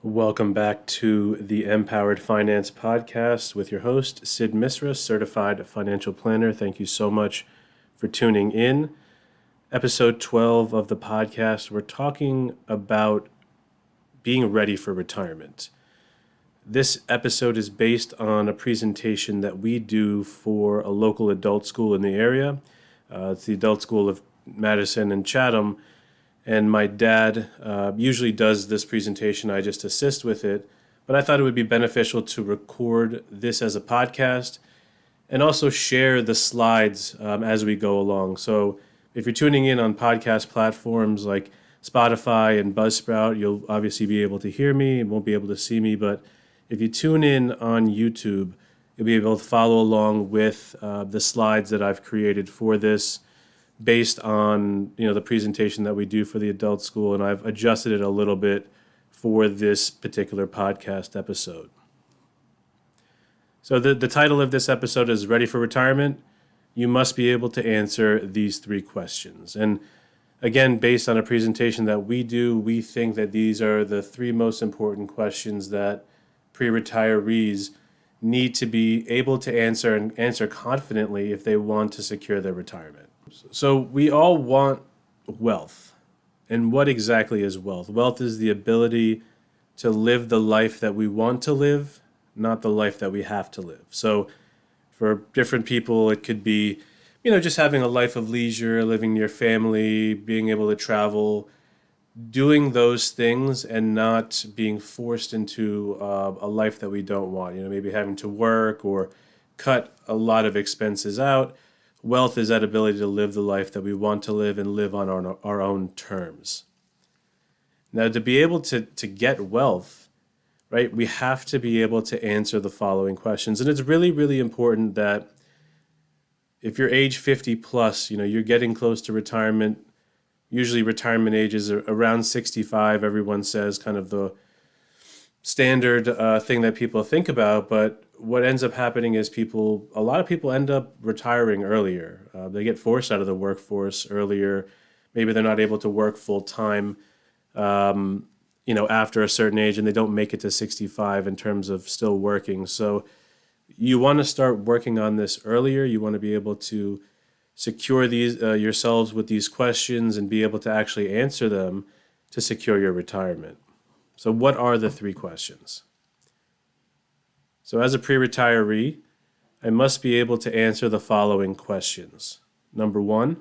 Welcome back to the Empowered Finance Podcast with your host, Sid Misra, Certified Financial Planner. Thank you so much for tuning in. Episode 12 of the podcast, we're talking about being ready for retirement. This episode is based on a presentation that we do for a local adult school in the area. It's the Adult School of Madison and Chatham. And my dad usually does this presentation. I just assist with it. But I thought it would be beneficial to record this as a podcast and also share the slides as we go along. So if you're tuning in on podcast platforms like Spotify and Buzzsprout, you'll obviously be able to hear me and won't be able to see me. But if you tune in on YouTube, you'll be able to follow along with the slides that I've created for this, based on the presentation that we do for the adult school, and I've adjusted it a little bit for this particular podcast episode. So the title of this episode is Ready for Retirement? You must be able to answer these three questions. And again, based on a presentation that we do, we think that these are the three most important questions that pre-retirees need to be able to answer and answer confidently if they want to secure their retirement. So we all want wealth. And what exactly is wealth? Wealth is the ability to live the life that we want to live, not the life that we have to live. So for different people, it could be, just having a life of leisure, living near family, being able to travel, doing those things and not being forced into a life that we don't want. Maybe having to work or cut a lot of expenses out. Wealth is that ability to live the life that we want to live and live on our own terms. Now, to be able to get wealth, right, we have to be able to answer the following questions. And it's really, really important that if you're age 50 plus, you're getting close to retirement. Usually retirement age is around 65, everyone says, kind of the standard thing that people think about. But what ends up happening is a lot of people end up retiring earlier. They get forced out of the workforce earlier. Maybe they're not able to work full time, after a certain age, and they don't make it to 65 in terms of still working. So you want to start working on this earlier. You want to be able to secure these yourselves with these questions and be able to actually answer them to secure your retirement. So what are the three questions? So as a pre-retiree, I must be able to answer the following questions. Number one,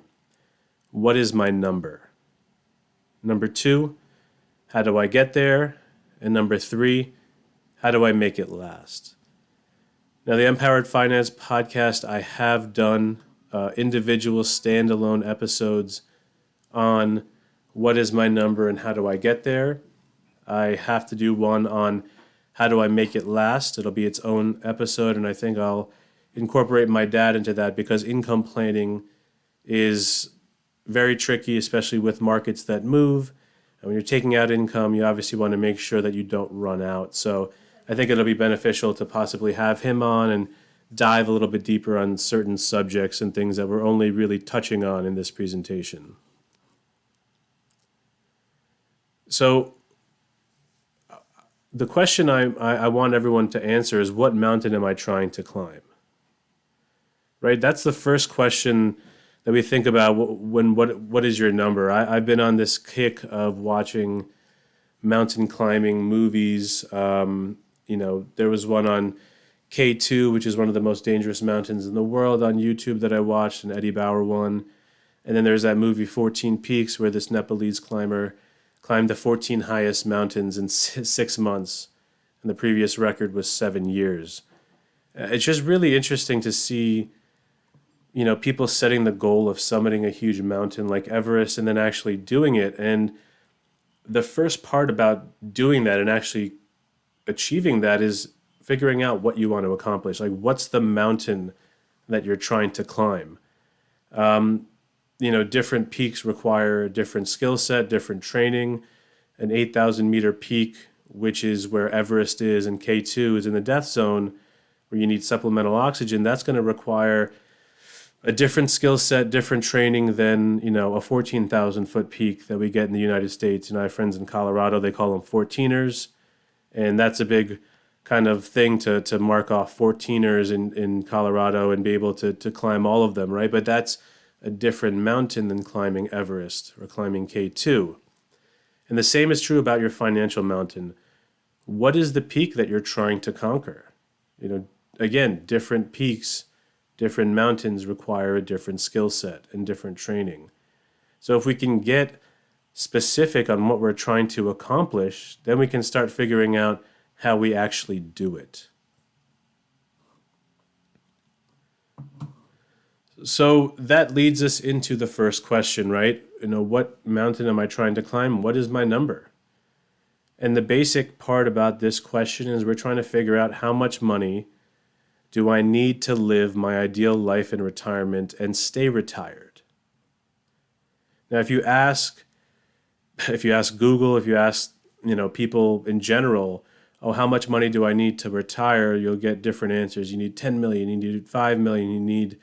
what is my number? Number two, how do I get there? And number three, how do I make it last? Now, the Empowered Finance Podcast, I have done individual standalone episodes on what is my number and how do I get there. I have to do one on how do I make it last. It'll be its own episode, and I think I'll incorporate my dad into that because income planning is very tricky, especially with markets that move. And when you're taking out income, you obviously want to make sure that you don't run out. So I think it'll be beneficial to possibly have him on and dive a little bit deeper on certain subjects and things that we're only really touching on in this presentation. So the question I want everyone to answer is, what mountain am I trying to climb? Right? That's the first question that we think about when what is your number? I've been on this kick of watching mountain climbing movies. There was one on K2, which is one of the most dangerous mountains in the world, on YouTube that I watched, an Eddie Bauer one. And then there's that movie 14 Peaks where this Nepalese climber climbed the 14 highest mountains in 6 months, and the previous record was 7 years. It's just really interesting to see, people setting the goal of summiting a huge mountain like Everest and then actually doing it. And the first part about doing that and actually achieving that is figuring out what you want to accomplish. Like, what's the mountain that you're trying to climb? Different peaks require a different skill set, different training. An 8,000 meter peak, which is where Everest is, and K2 is in the death zone, where you need supplemental oxygen, that's going to require a different skill set, different training than, a 14,000 foot peak that we get in the United States. I have friends in Colorado, they call them 14ers. And that's a big kind of thing to mark off 14ers in Colorado and be able to climb all of them, right? But that's a different mountain than climbing Everest or climbing K2. And the same is true about your financial mountain. What is the peak that you're trying to conquer? Again, different peaks, different mountains require a different skill set and different training. So if we can get specific on what we're trying to accomplish, then we can start figuring out how we actually do it. So that leads us into the first question, right? What mountain am I trying to climb? What is my number? And the basic part about this question is we're trying to figure out how much money do I need to live my ideal life in retirement and stay retired? Now, if you ask Google, if you ask, people in general, oh, how much money do I need to retire? You'll get different answers. You need 10 million, you need 5 million, you need,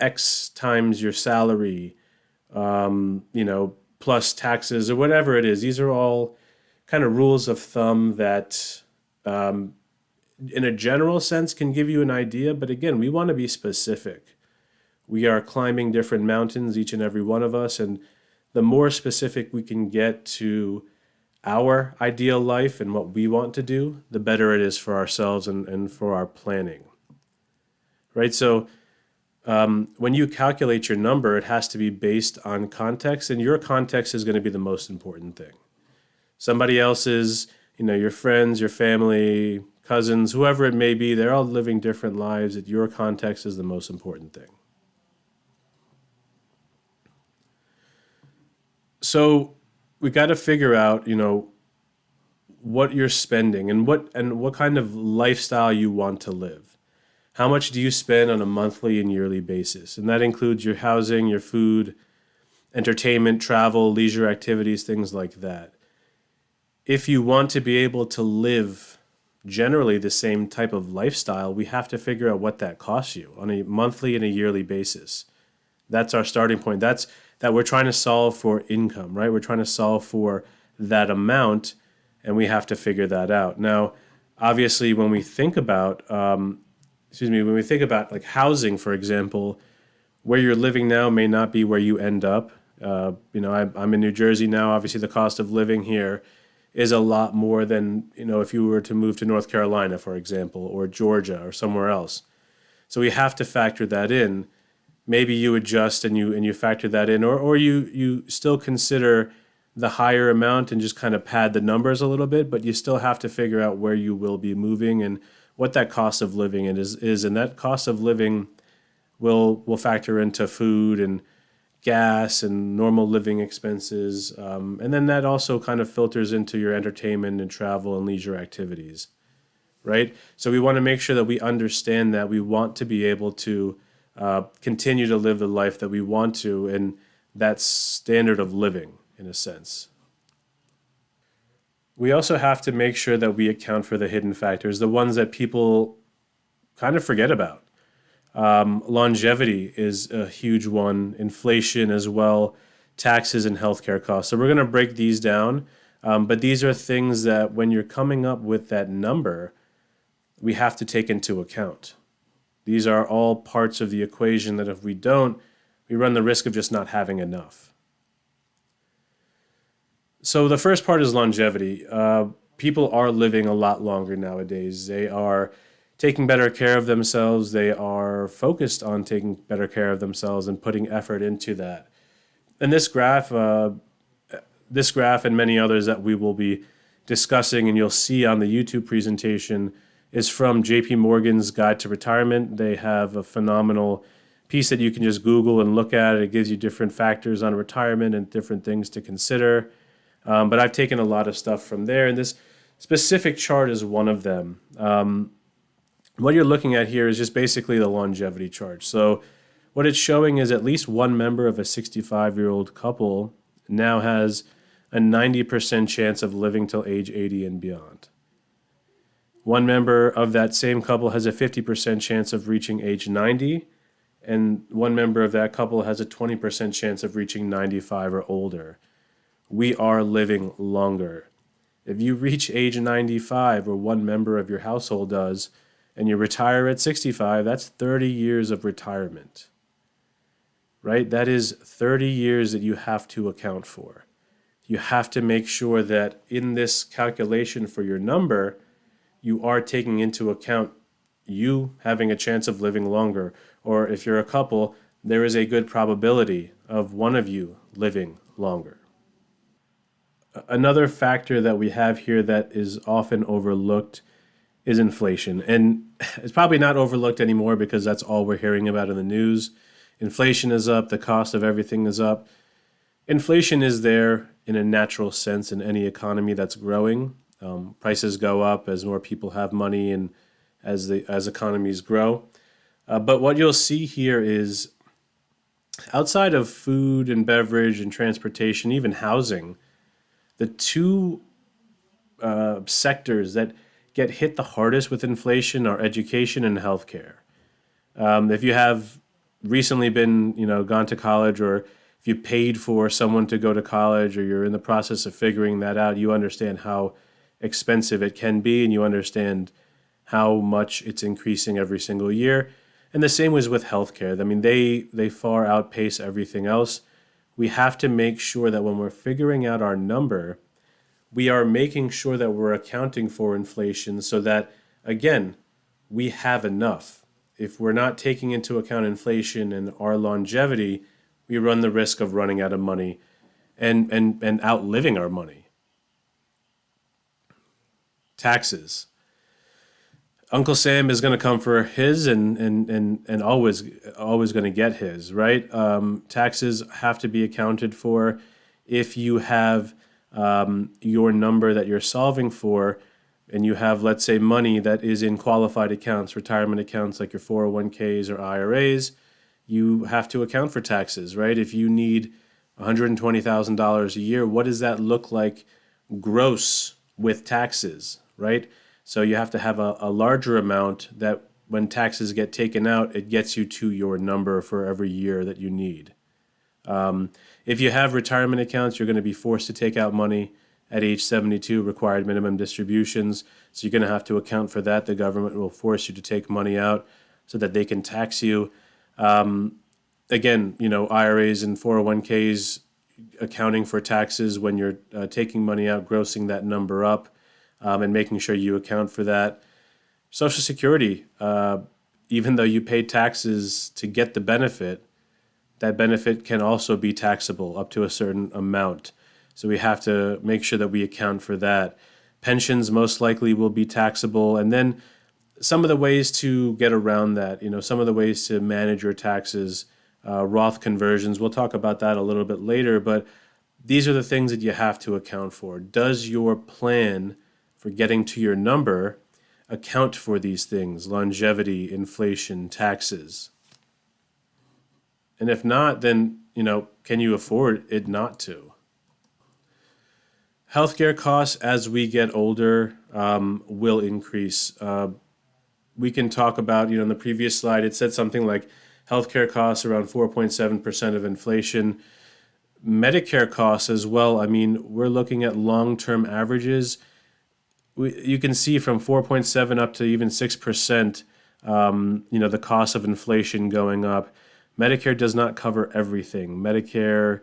X times your salary, plus taxes or whatever it is. These are all kind of rules of thumb that, in a general sense, can give you an idea. But again, we want to be specific. We are climbing different mountains, each and every one of us. And the more specific we can get to our ideal life and what we want to do, the better it is for ourselves and for our planning. Right? So when you calculate your number, it has to be based on context, and your context is going to be the most important thing. Somebody else's, your friends, your family, cousins, whoever it may be, they're all living different lives. Your context is the most important thing. So we got to figure out, what you're spending and what kind of lifestyle you want to live. How much do you spend on a monthly and yearly basis? And that includes your housing, your food, entertainment, travel, leisure activities, things like that. If you want to be able to live generally the same type of lifestyle, we have to figure out what that costs you on a monthly and a yearly basis. That's our starting point. That's that we're trying to solve for income, right? We're trying to solve for that amount, and we have to figure that out. Now, obviously, when we think about, like housing, for example, where you're living now may not be where you end up. I'm in New Jersey now. Obviously, the cost of living here is a lot more than, if you were to move to North Carolina, for example, or Georgia or somewhere else. So we have to factor that in. Maybe you adjust and you factor that in, or you still consider the higher amount and just kind of pad the numbers a little bit, but you still have to figure out where you will be moving and what that cost of living is. And that cost of living will factor into food and gas and normal living expenses. And then that also kind of filters into your entertainment and travel and leisure activities, right? So we want to make sure that we understand that we want to be able to continue to live the life that we want to, and that standard of living, in a sense. We also have to make sure that we account for the hidden factors, the ones that people kind of forget about. Longevity is a huge one, inflation as well, taxes and healthcare costs. So we're going to break these down, but these are things that when you're coming up with that number, we have to take into account. These are all parts of the equation that if we don't, we run the risk of just not having enough. So the first part is longevity. People are living a lot longer nowadays. They are taking better care of themselves. They are focused on taking better care of themselves and putting effort into that. And this graph and many others that we will be discussing and you'll see on the YouTube presentation is from JP Morgan's Guide to Retirement. They have a phenomenal piece that you can just Google and look at. It gives you different factors on retirement and different things to consider. But I've taken a lot of stuff from there, and this specific chart is one of them. What you're looking at here is just basically the longevity chart. So what it's showing is at least one member of a 65-year-old couple now has a 90% chance of living till age 80 and beyond. One member of that same couple has a 50% chance of reaching age 90, and one member of that couple has a 20% chance of reaching 95 or older. We are living longer. If you reach age 95, or one member of your household does, and you retire at 65, that's 30 years of retirement, right? That is 30 years that you have to account for. You have to make sure that in this calculation for your number, you are taking into account you having a chance of living longer. Or if you're a couple, there is a good probability of one of you living longer. Another factor that we have here that is often overlooked is inflation. And it's probably not overlooked anymore because that's all we're hearing about in the news. Inflation is up, the cost of everything is up. Inflation is there in a natural sense in any economy that's growing. Prices go up as more people have money and as economies grow. But what you'll see here is outside of food and beverage and transportation, even housing, the two sectors that get hit the hardest with inflation are education and healthcare. If you have recently been, gone to college, or if you paid for someone to go to college, or you're in the process of figuring that out, you understand how expensive it can be, and you understand how much it's increasing every single year. And the same was with healthcare. I mean, they far outpace everything else. We have to make sure that when we're figuring out our number, we are making sure that we're accounting for inflation so that, again, we have enough. If we're not taking into account inflation and our longevity, we run the risk of running out of money and outliving our money. Taxes. Uncle Sam is going to come for his and always going to get his, right? Taxes have to be accounted for. If you have your number that you're solving for, and you have, let's say, money that is in qualified accounts, retirement accounts like your 401ks or IRAs, you have to account for taxes, right? If you need $120,000 a year, what does that look like gross with taxes, right? So you have to have a larger amount that when taxes get taken out, it gets you to your number for every year that you need. If you have retirement accounts, you're going to be forced to take out money at age 72, required minimum distributions. So you're going to have to account for that. The government will force you to take money out so that they can tax you. Again, IRAs and 401ks, accounting for taxes when you're taking money out, grossing that number up, and making sure you account for that. Social Security, even though you pay taxes to get the benefit, that benefit can also be taxable up to a certain amount. So we have to make sure that we account for that. Pensions most likely will be taxable. And then some of the ways to get around that, some of the ways to manage your taxes, Roth conversions, we'll talk about that a little bit later, but these are the things that you have to account for. Does your plan for getting to your number account for these things, longevity, inflation, taxes? And if not, then, can you afford it not to? Healthcare costs as we get older will increase. We can talk about, in the previous slide, it said something like healthcare costs around 4.7% of inflation. Medicare costs as well. I mean, we're looking at long-term averages. You can see from 4.7 up to even 6%, the cost of inflation going up. Medicare does not cover everything. Medicare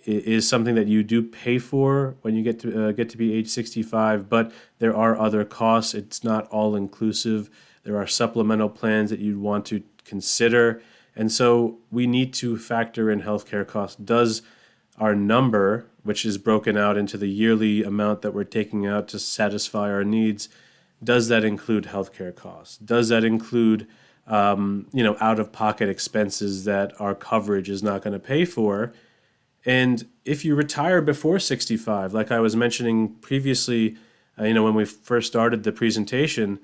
is something that you do pay for when you get to be age 65, but there are other costs. It's not all inclusive. There are supplemental plans that you'd want to consider. And so we need to factor in healthcare costs. Does our number, which is broken out into the yearly amount that we're taking out to satisfy our needs, does that include healthcare costs? Does that include out-of-pocket expenses that our coverage is not going to pay for? And if you retire before 65, like I was mentioning previously, when we first started the presentation,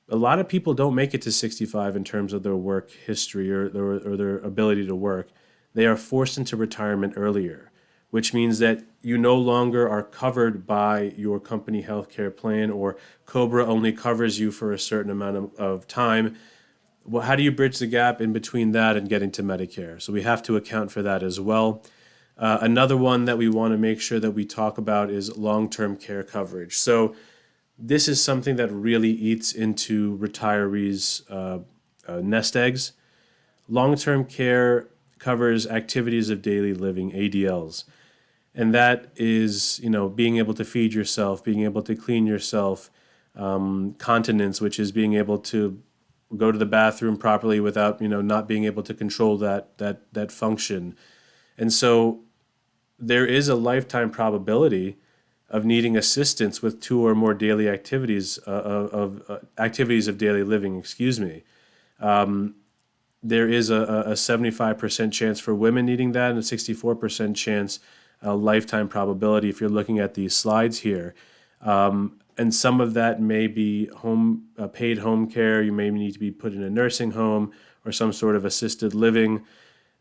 a lot of people don't make it to 65 in terms of their work history or their ability to work. They are forced into retirement earlier, which means that you no longer are covered by your company healthcare plan, or COBRA only covers you for a certain amount of time. Well, how do you bridge the gap in between that and getting to Medicare? So we have to account for that as well. Another one that we want to make sure that we talk about is long-term care coverage. So this is something that really eats into retirees' nest eggs. Long-term care covers activities of daily living, ADLs. And that is, being able to feed yourself, being able to clean yourself, continence, which is being able to go to the bathroom properly without, not being able to control that function. And so there is a lifetime probability of needing assistance with two or more daily activities activities of daily living. Excuse me. There is a 75% chance for women needing that, and a 64% chance, lifetime probability if you're looking at these slides here. And some of that may be paid home care. You may need to be put in a nursing home or some sort of assisted living.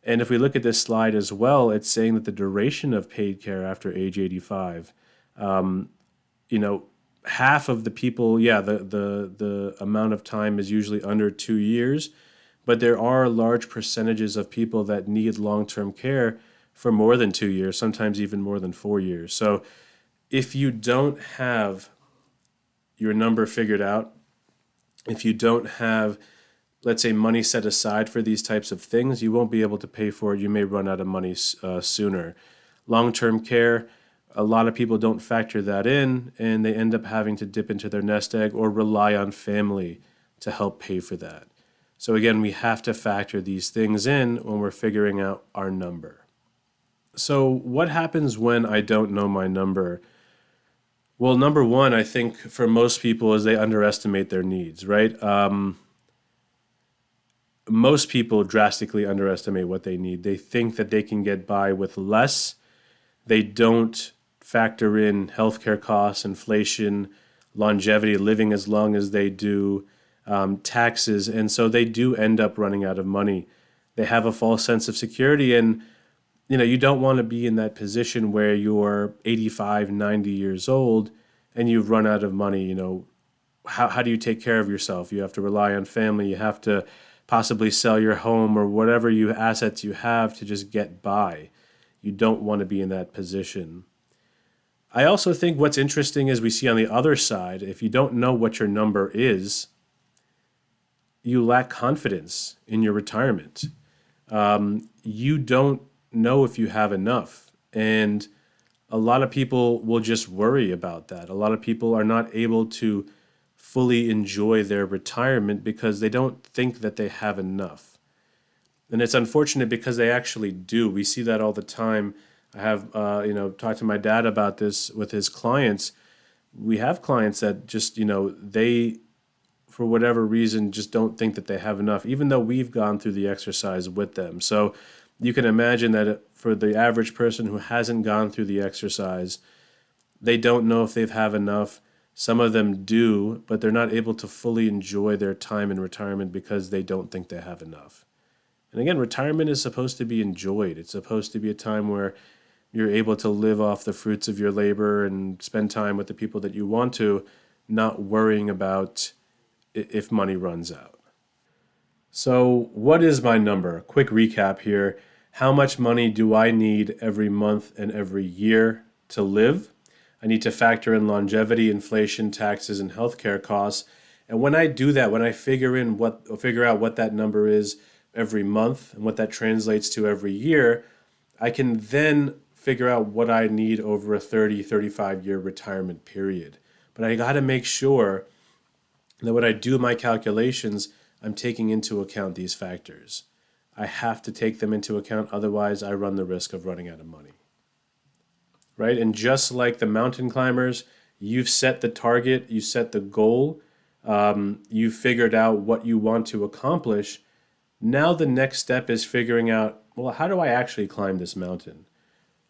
And if we look at this slide as well, it's saying that the duration of paid care after age 85, half of the people, the amount of time is usually under 2 years, but there are large percentages of people that need long-term care for more than 2 years, sometimes even more than 4 years. So if you don't have your number figured out, if you don't have, let's say, money set aside for these types of things, you won't be able to pay for it. You may run out of money sooner. Long-term care, a lot of people don't factor that in, and they end up having to dip into their nest egg or rely on family to help pay for that. So again, we have to factor these things in when we're figuring out our number. So what happens when I don't know my number? Well, number one, I think for most people is they underestimate their needs, right? Most people drastically underestimate what they need. They think that they can get by with less. They don't factor in healthcare costs, inflation, longevity, living as long as they do, taxes, and so they do end up running out of money. They have a false sense of security, and you don't want to be in that position where you're 85, 90 years old and you've run out of money. How do you take care of yourself? You have to rely on family. You have to possibly sell your home or whatever assets you have to just get by. You don't want to be in that position. I also think what's interesting is we see on the other side, if you don't know what your number is, you lack confidence in your retirement. You don't know if you have enough. And a lot of people will just worry about that. A lot of people are not able to fully enjoy their retirement because they don't think that they have enough. And it's unfortunate because they actually do. We see that all the time. I have, talked to my dad about this with his clients. We have clients that just, they, for whatever reason, just don't think that they have enough, even though we've gone through the exercise with them. So you can imagine that for the average person who hasn't gone through the exercise, they don't know if they have enough. Some of them do, but they're not able to fully enjoy their time in retirement because they don't think they have enough. And again, retirement is supposed to be enjoyed. It's supposed to be a time where you're able to live off the fruits of your labor and spend time with the people that you want to, not worrying about if money runs out. So what is my number? Quick recap here. How much money do I need every month and every year to live? I need to factor in longevity, inflation, taxes, and healthcare costs. And when I do that, when I figure out what that number is every month and what that translates to every year, I can then figure out what I need over a 30, 35-year retirement period. But I got to make sure that when I do my calculations, I'm taking into account these factors. I have to take them into account, otherwise I run the risk of running out of money. Right? And just like the mountain climbers, you've set the target, you set the goal, you figured out what you want to accomplish. Now the next step is figuring out, well, how do I actually climb this mountain?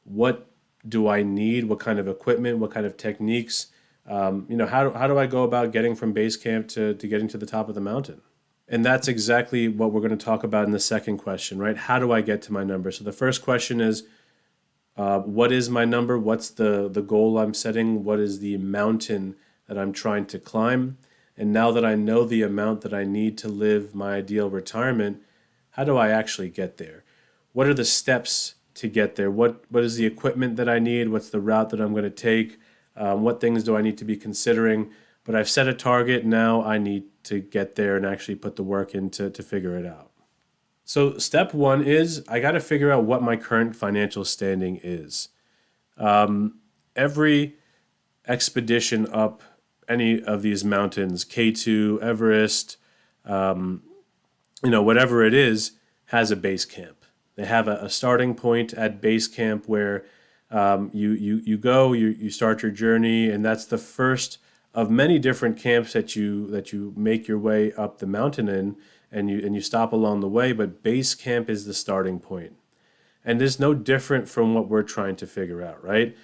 What do I need? What kind of equipment? What kind of techniques? How do I go about getting from base camp to getting to the top of the mountain? And that's exactly what we're going to talk about in the second question, right? How do I get to my number? So the first question is, what is my number? What's the goal I'm setting? What is the mountain that I'm trying to climb? And now that I know the amount that I need to live my ideal retirement, how do I actually get there? What are the steps to get there? What is the equipment that I need? What's the route that I'm going to take? What things do I need to be considering? But I've set a target. Now I need to get there and actually put the work in to figure it out. So step one is I got to figure out what my current financial standing is. Every expedition up any of these mountains, K2, Everest, whatever it is, has a base camp. They have a starting point at base camp where you start your journey, and that's the first of many different camps that you make your way up the mountain in, and you stop along the way. But base camp is the starting point, and it's no different from what we're trying to figure out, right?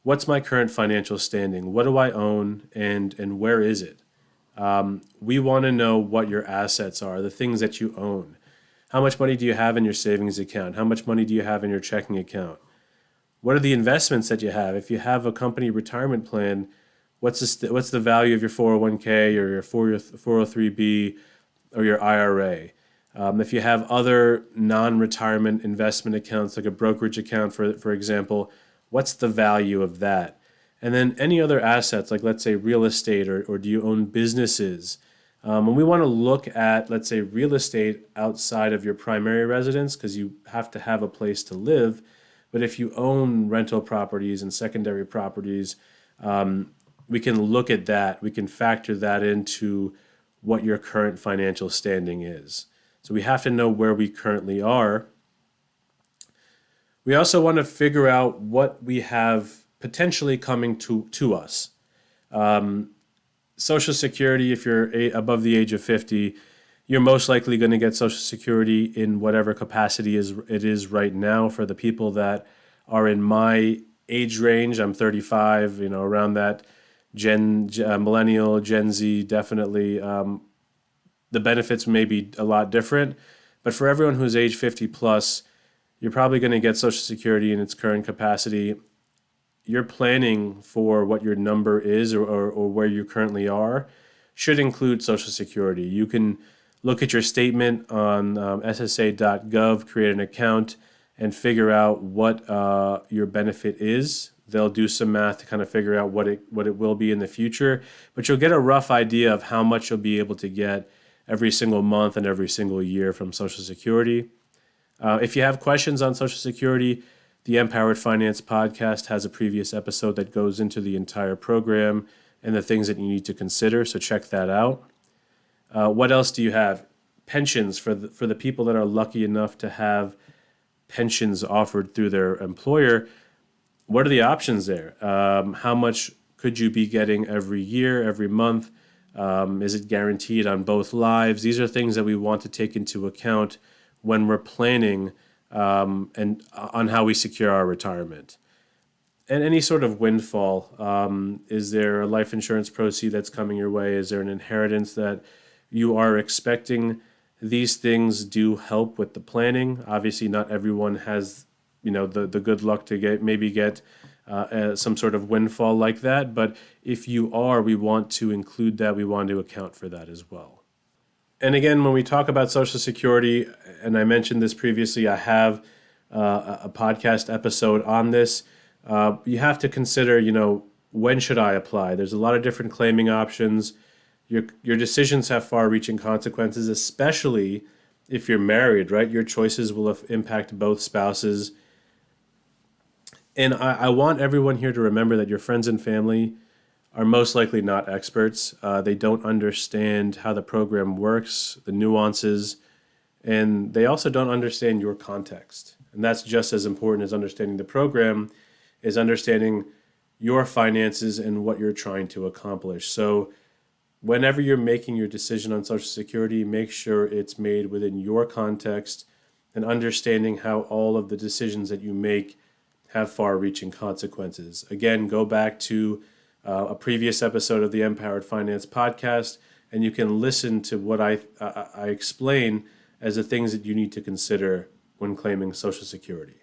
What's my current financial standing? What do I own, and where is it? We want to know what your assets are, the things that you own. How much money do you have in your savings account? How much money do you have in your checking account? What are the investments that you have? If you have a company retirement plan, what's the value of your 401k or your 403b or your IRA? If you have other non-retirement investment accounts, like a brokerage account, for example, what's the value of that? And then any other assets, like let's say real estate, or do you own businesses? And we want to look at, let's say, real estate outside of your primary residence, because you have to have a place to live. But if you own rental properties and secondary properties, we can look at that. We can factor that into what your current financial standing is. So we have to know where we currently are. We also want to figure out what we have potentially coming to us. Social Security, if you're above the age of 50, you're most likely going to get Social Security in whatever capacity it is right now. For the people that are in my age range, I'm 35, around that millennial, Gen Z, definitely. The benefits may be a lot different. But for everyone who's age 50 plus, you're probably going to get Social Security in its current capacity. Your planning for what your number is, or where you currently are, should include Social Security. You can look at your statement on ssa.gov, create an account, and figure out what your benefit is. They'll do some math to kind of figure out what it will be in the future, but you'll get a rough idea of how much you'll be able to get every single month and every single year from Social Security. If you have questions on Social Security, the Empowered Finance podcast has a previous episode that goes into the entire program and the things that you need to consider, so check that out. What else do you have? Pensions, for the people that are lucky enough to have pensions offered through their employer. What are the options there? How much could you be getting every year, every month? Is it guaranteed on both lives? These are things that we want to take into account when we're planning and on how we secure our retirement. And any sort of windfall. Is there a life insurance proceed that's coming your way? Is there an inheritance that you are expecting? These things do help with the planning. Obviously, not everyone has the good luck to get some sort of windfall like that. But if you are, we want to include that. We want to account for that as well. And again, when we talk about Social Security, and I mentioned this previously, I have a podcast episode on this. You have to consider, when should I apply? There's a lot of different claiming options. Your decisions have far-reaching consequences, especially if you're married, right? Your choices will impact both spouses. And I want everyone here to remember that your friends and family are most likely not experts. They don't understand how the program works, the nuances, and they also don't understand your context. And that's just as important as understanding the program, is understanding your finances and what you're trying to accomplish. So whenever you're making your decision on Social Security, make sure it's made within your context and understanding how all of the decisions that you make have far-reaching consequences. Again, go back to a previous episode of the Empowered Finance podcast, and you can listen to what I explain as the things that you need to consider when claiming Social Security.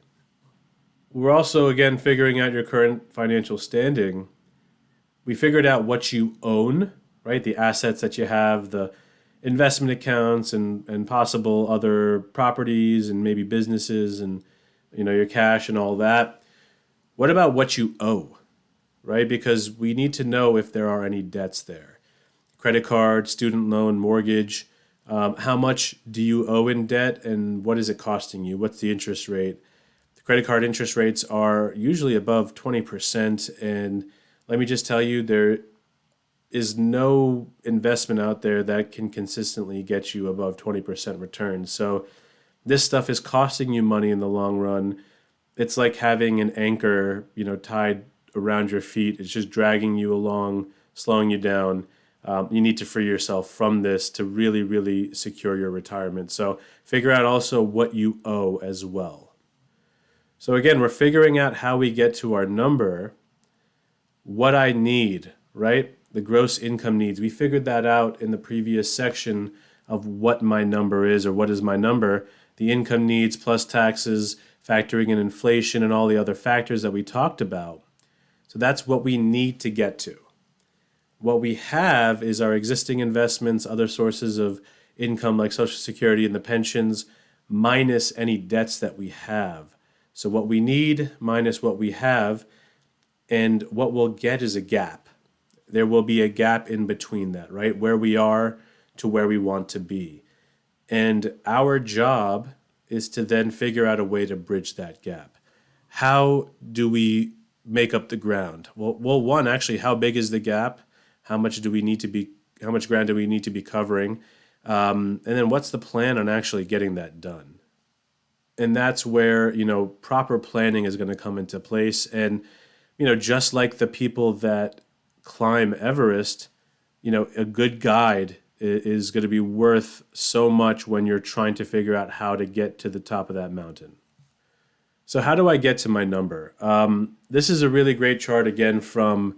We're also, again, figuring out your current financial standing. We figured out what you own, right? The assets that you have, the investment accounts, and possible other properties and maybe businesses and your cash and all that. What about what you owe, right? Because we need to know if there are any debts there. Credit card, student loan, mortgage. How much do you owe in debt, and what is it costing you? What's the interest rate? The credit card interest rates are usually above 20%. And let me just tell you, there is no investment out there that can consistently get you above 20% return. So this stuff is costing you money in the long run. It's like having an anchor, tied around your feet. It's just dragging you along, slowing you down. You need to free yourself from this to really, really secure your retirement. So figure out also what you owe as well. So again, we're figuring out how we get to our number, what I need, right? The gross income needs. We figured that out in the previous section of what my number is, or what is my number. The income needs plus taxes, factoring in inflation and all the other factors that we talked about. So that's what we need to get to. What we have is our existing investments, other sources of income like Social Security and the pensions, minus any debts that we have. So what we need minus what we have, and what we'll get is a gap. There will be a gap in between that, right? Where we are to where we want to be. And our job is to then figure out a way to bridge that gap. How do we make up the ground? Well, one, actually, how big is the gap? How much ground do we need to be covering? And then what's the plan on actually getting that done? And that's where, proper planning is going to come into place. And, just like the people that climb Everest, a good guide is going to be worth so much when you're trying to figure out how to get to the top of that mountain. So how do I get to my number? This is a really great chart, again, from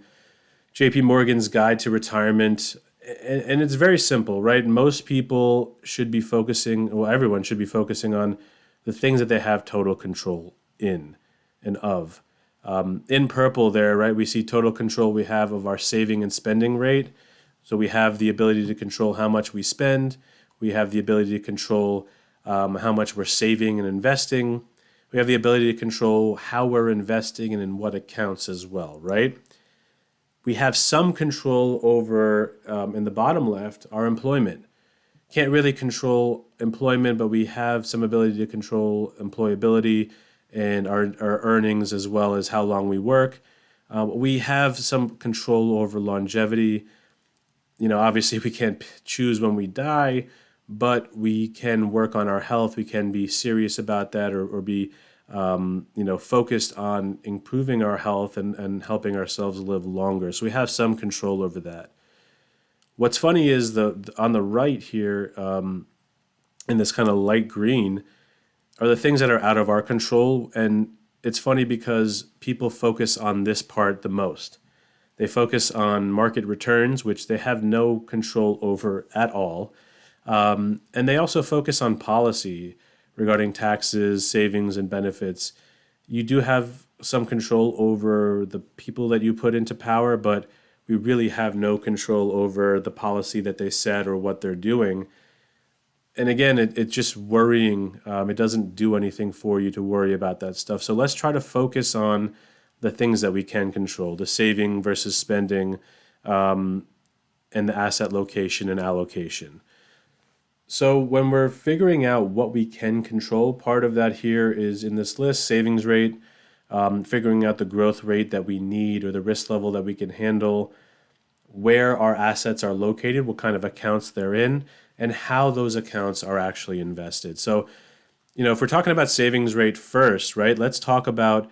JP Morgan's Guide to Retirement. And it's very simple, right? Most people should be everyone should be focusing on the things that they have total control in and of. In purple there, right, we see total control we have of our saving and spending rate. So we have the ability to control how much we spend. We have the ability to control how much we're saving and investing. We have the ability to control how we're investing and in what accounts as well, right? We have some control over, in the bottom left, our employment. Can't really control employment, but we have some ability to control employability and our earnings, as well as how long we work. We have some control over longevity. Obviously we can't choose when we die, but we can work on our health. We can be serious about that, or be focused on improving our health and helping ourselves live longer. So we have some control over that. What's funny is on the right here, in this kind of light green, are the things that are out of our control. And it's funny because people focus on this part the most. They focus on market returns, which they have no control over at all. And they also focus on policy regarding taxes, savings, and benefits. You do have some control over the people that you put into power, but we really have no control over the policy that they set or what they're doing. And again, it's just worrying. It doesn't do anything for you to worry about that stuff. So let's try to focus on the things that we can control, the saving versus spending, and the asset location and allocation. So when we're figuring out what we can control, part of that here is in this list, savings rate, figuring out the growth rate that we need or the risk level that we can handle, where our assets are located, what kind of accounts they're in, and how those accounts are actually invested. So, if we're talking about savings rate first, right, let's talk about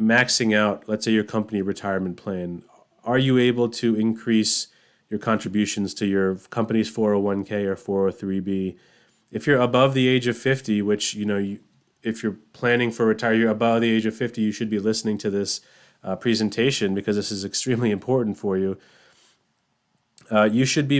maxing out, let's say, your company retirement plan. Are you able to increase your contributions to your company's 401k or 403b? If you're above the age of 50, which, if you're planning for retire, you're above the age of 50, you should be listening to this presentation, because this is extremely important for you. You should be,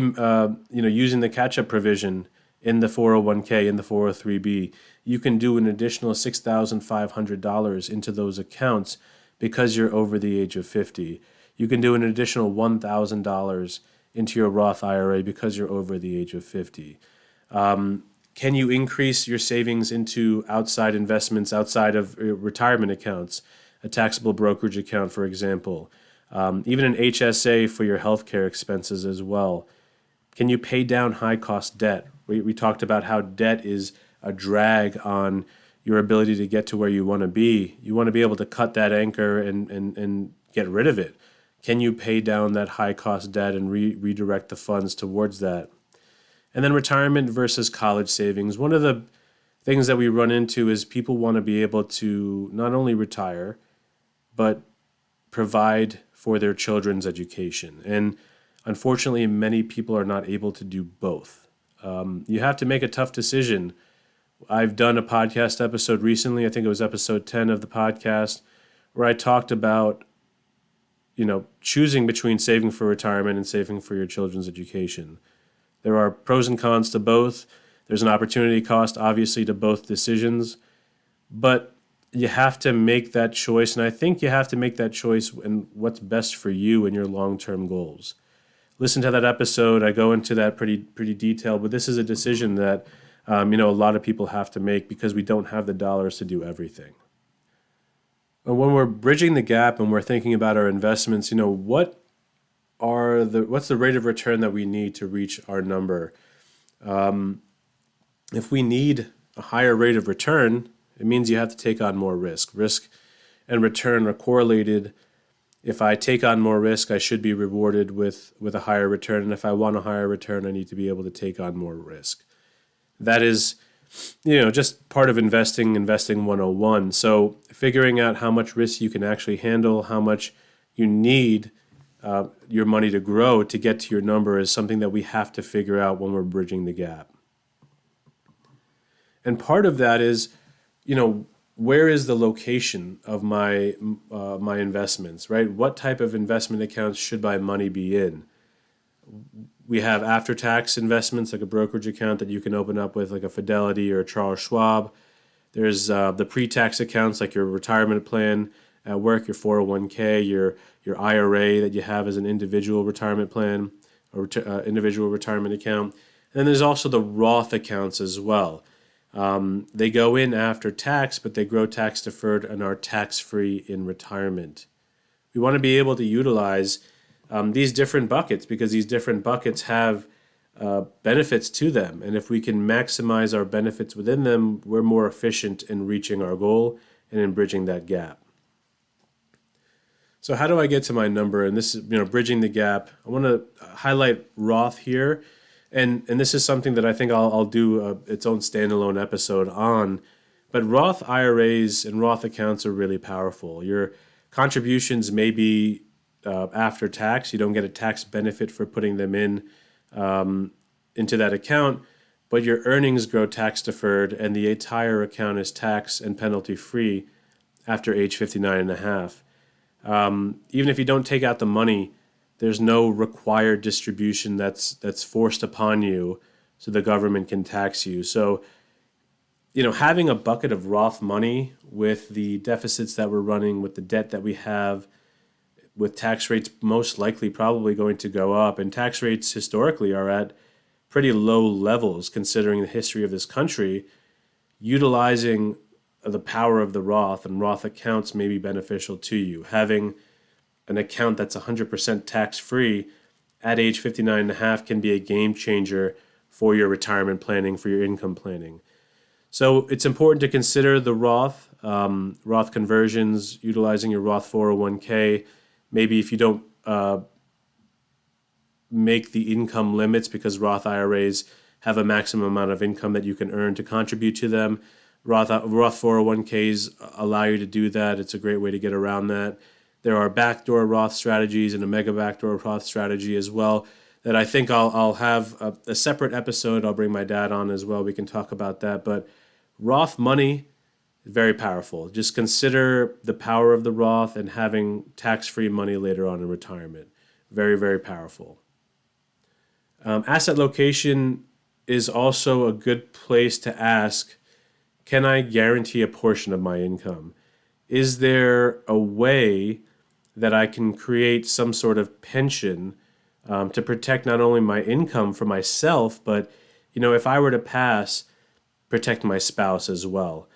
using the catch-up provision in the 401k, in the 403b. You can do an additional $6,500 into those accounts because you're over the age of 50. You can do an additional $1,000 into your Roth IRA because you're over the age of 50. Can you increase your savings into outside investments outside of retirement accounts, a taxable brokerage account, for example, even an HSA for your healthcare expenses as well? Can you pay down high cost debt? We talked about how debt is a drag on your ability to get to where you want to be. You want to be able to cut that anchor and get rid of it. Can you pay down that high cost debt and redirect the funds towards that? And then retirement versus college savings. One of the things that we run into is people want to be able to not only retire, but provide for their children's education. And unfortunately, many people are not able to do both. You have to make a tough decision. I've done a podcast episode recently, I think it was episode 10 of the podcast, where I talked about, choosing between saving for retirement and saving for your children's education. There are pros and cons to both. There's an opportunity cost, obviously, to both decisions. But you have to make that choice, and I think you have to make that choice in what's best for you and your long-term goals. Listen to that episode. I go into that pretty detailed, but this is a decision that a lot of people have to make because we don't have the dollars to do everything. And when we're bridging the gap and we're thinking about our investments, what's the rate of return that we need to reach our number? If we need a higher rate of return, it means you have to take on more risk. Risk and return are correlated. If I take on more risk, I should be rewarded with a higher return. And if I want a higher return, I need to be able to take on more risk. That is, just part of investing 101. So figuring out how much risk you can actually handle, how much you need your money to grow to get to your number is something that we have to figure out when we're bridging the gap. And part of that is, where is the location of my investments, right? What type of investment accounts should my money be in? We have after-tax investments, like a brokerage account that you can open up with, like a Fidelity or a Charles Schwab. There's the pre-tax accounts, like your retirement plan at work, your 401k, your IRA that you have as an individual retirement plan or individual retirement account. And then there's also the Roth accounts as well. They go in after tax, but they grow tax deferred and are tax-free in retirement. We want to be able to utilize these different buckets because these different buckets have benefits to them. And if we can maximize our benefits within them, we're more efficient in reaching our goal and in bridging that gap. So how do I get to my number? And this is, bridging the gap. I want to highlight Roth here. And this is something that I think I'll do its own standalone episode on. But Roth IRAs and Roth accounts are really powerful. Your contributions may be after tax. You don't get a tax benefit for putting them in into that account, but your earnings grow tax deferred, and the entire account is tax and penalty free after age 59 and a half. Even if you don't take out the money, there's no required distribution that's forced upon you so the government can tax you. So, having a bucket of Roth money with the deficits that we're running, with the debt that we have, with tax rates most likely probably going to go up, and tax rates historically are at pretty low levels considering the history of this country, utilizing the power of the Roth and Roth accounts may be beneficial to you. Having an account that's 100% tax-free at age 59 and a half can be a game changer for your retirement planning, for your income planning. So it's important to consider the Roth conversions, utilizing your Roth 401k. Maybe if you don't make the income limits, because Roth IRAs have a maximum amount of income that you can earn to contribute to them. Roth 401ks allow you to do that. It's a great way to get around that. There are backdoor Roth strategies and a mega backdoor Roth strategy as well that I think I'll have a separate episode. I'll bring my dad on as well. We can talk about that. But Roth money is very powerful. Just consider the power of the Roth and having tax-free money later on in retirement. Very, very powerful. Asset location is also a good place to ask, can I guarantee a portion of my income? Is there a way that I can create some sort of pension to protect not only my income for myself, but if I were to pass, protect my spouse as well.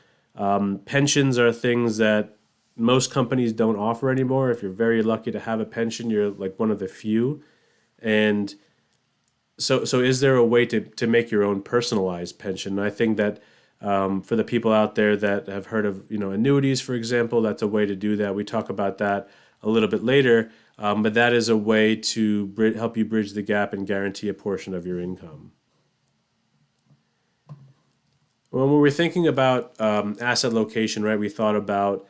Pensions are things that most companies don't offer anymore. If you're very lucky to have a pension, you're like one of the few. And so is there a way to make your own personalized pension? And I think that for the people out there that have heard of annuities, for example, that's a way to do that. We talk about that a little bit later, but that is a way to help you bridge the gap and guarantee a portion of your income. When we were thinking about asset location, right, we thought about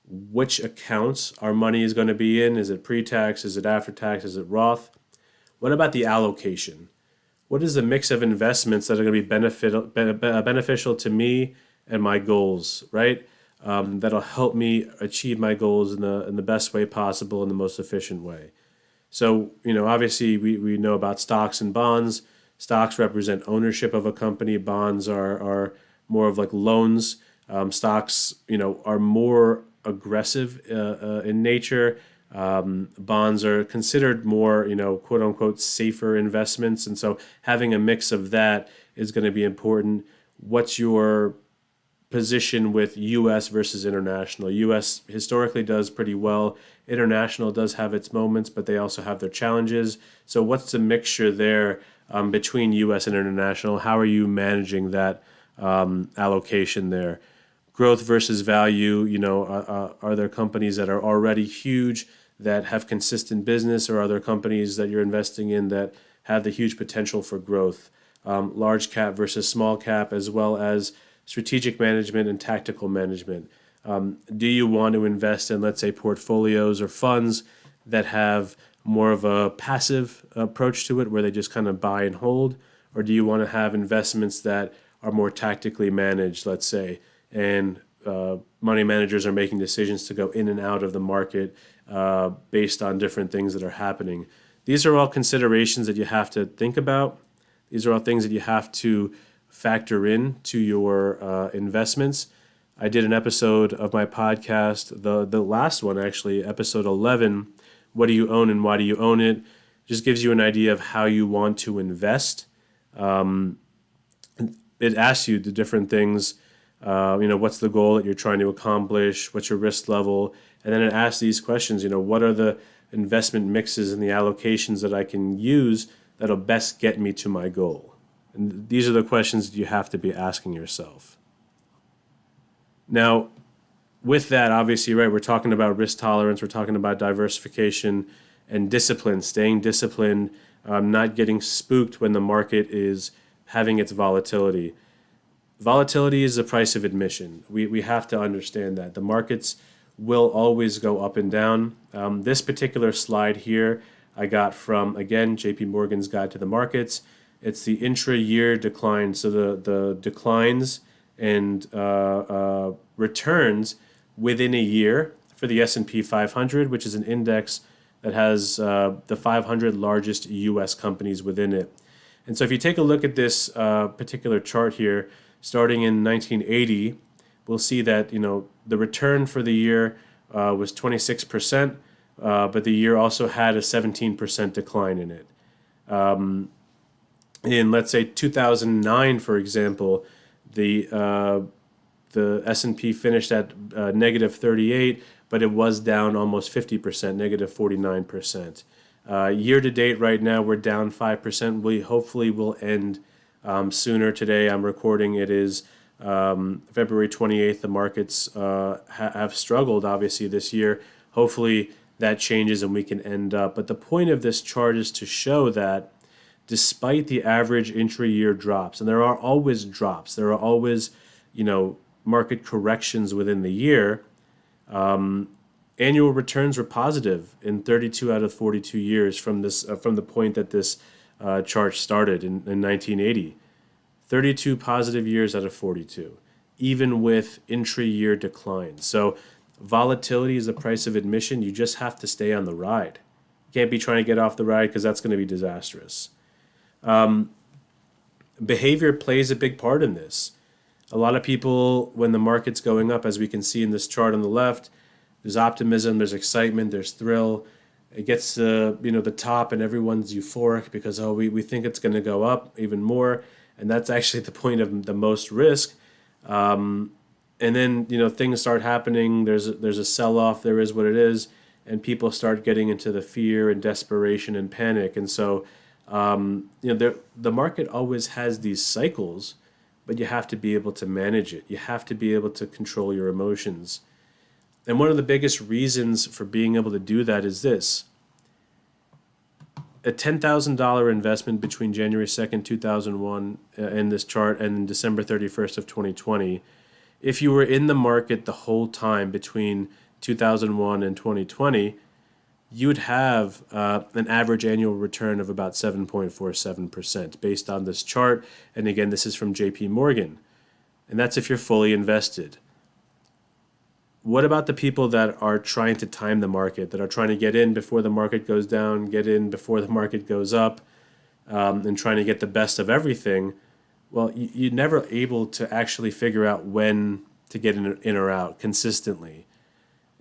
which accounts our money is going to be in. Is it pre-tax? Is it after tax? Is it Roth? What about the allocation? What is the mix of investments that are going to be beneficial to me and my goals, right? That'll help me achieve my goals in the best way possible, in the most efficient way. So, obviously we know about stocks and bonds. Stocks represent ownership of a company. Bonds are more of like loans. Stocks, are more aggressive in nature. Bonds are considered more, quote unquote, safer investments. And so having a mix of that is going to be important. What's your position with U.S. versus international? U.S. historically does pretty well. International does have its moments, but they also have their challenges. So what's the mixture there between U.S. and international? How are you managing that allocation there? Growth versus value, are there companies that are already huge that have consistent business, or are there companies that you're investing in that have the huge potential for growth? Large cap versus small cap, as well as strategic management and tactical management. Do you want to invest in, let's say, portfolios or funds that have more of a passive approach to it, where they just kind of buy and hold? Or do you want to have investments that are more tactically managed, let's say, and money managers are making decisions to go in and out of the market based on different things that are happening? These are all considerations that you have to think about. These are all things that you have to factor in to your investments. I did an episode of my podcast, the last one actually, episode 11, What Do You Own and Why Do You Own It? Just gives you an idea of how you want to invest. It asks you the different things, what's the goal that you're trying to accomplish, what's your risk level, and then it asks these questions, what are the investment mixes and the allocations that I can use that'll best get me to my goal? And these are the questions that you have to be asking yourself. Now, with that, obviously, right, we're talking about risk tolerance, we're talking about diversification and discipline, staying disciplined, not getting spooked when the market is having its volatility. Volatility is the price of admission. We have to understand that. The markets will always go up and down. This particular slide here I got from, again, JP Morgan's Guide to the Markets. It's the intra-year decline, so the declines and returns within a year for the S&P 500, which is an index that has the 500 largest U.S. companies within it. And so if you take a look at this particular chart here, starting in 1980, we'll see that the return for the year was 26%, but the year also had a 17% decline in it. In, let's say, 2009, for example, the S&P finished at negative 38, but it was down almost 50%, negative 49%. Year to date right now, we're down 5%. We hopefully will end sooner. Today I'm recording, it is February 28th. The markets have struggled, obviously, this year. Hopefully that changes and we can end up. But the point of this chart is to show that despite the average intra-year drops, and there are always drops, there are always, market corrections within the year, annual returns were positive in 32 out of 42 years from the point that this chart started in 1980. 32 positive years out of 42, even with intra-year declines. So volatility is the price of admission. You just have to stay on the ride. You can't be trying to get off the ride because that's going to be disastrous. Behavior plays a big part in this. A lot of people, when the market's going up, as we can see in this chart on the left, there's optimism, there's excitement, there's thrill. It gets to the top and everyone's euphoric because we think it's going to go up even more. and that's actually the point of the most risk. And then things start happening. There's a sell off. There is what it is, and people start getting into the fear and desperation and panic. And so the market always has these cycles, but you have to be able to manage it. You have to be able to control your emotions. And one of the biggest reasons for being able to do that is this. A $10,000 investment between January 2nd, 2001 in this chart and December 31st of 2020, if you were in the market the whole time between 2001 and 2020, you'd have an average annual return of about 7.47% based on this chart. And again, this is from JP Morgan. And that's if you're fully invested. What about the people that are trying to time the market, that are trying to get in before the market goes down, get in before the market goes up, and trying to get the best of everything? Well, you're never able to actually figure out when to get in or out consistently.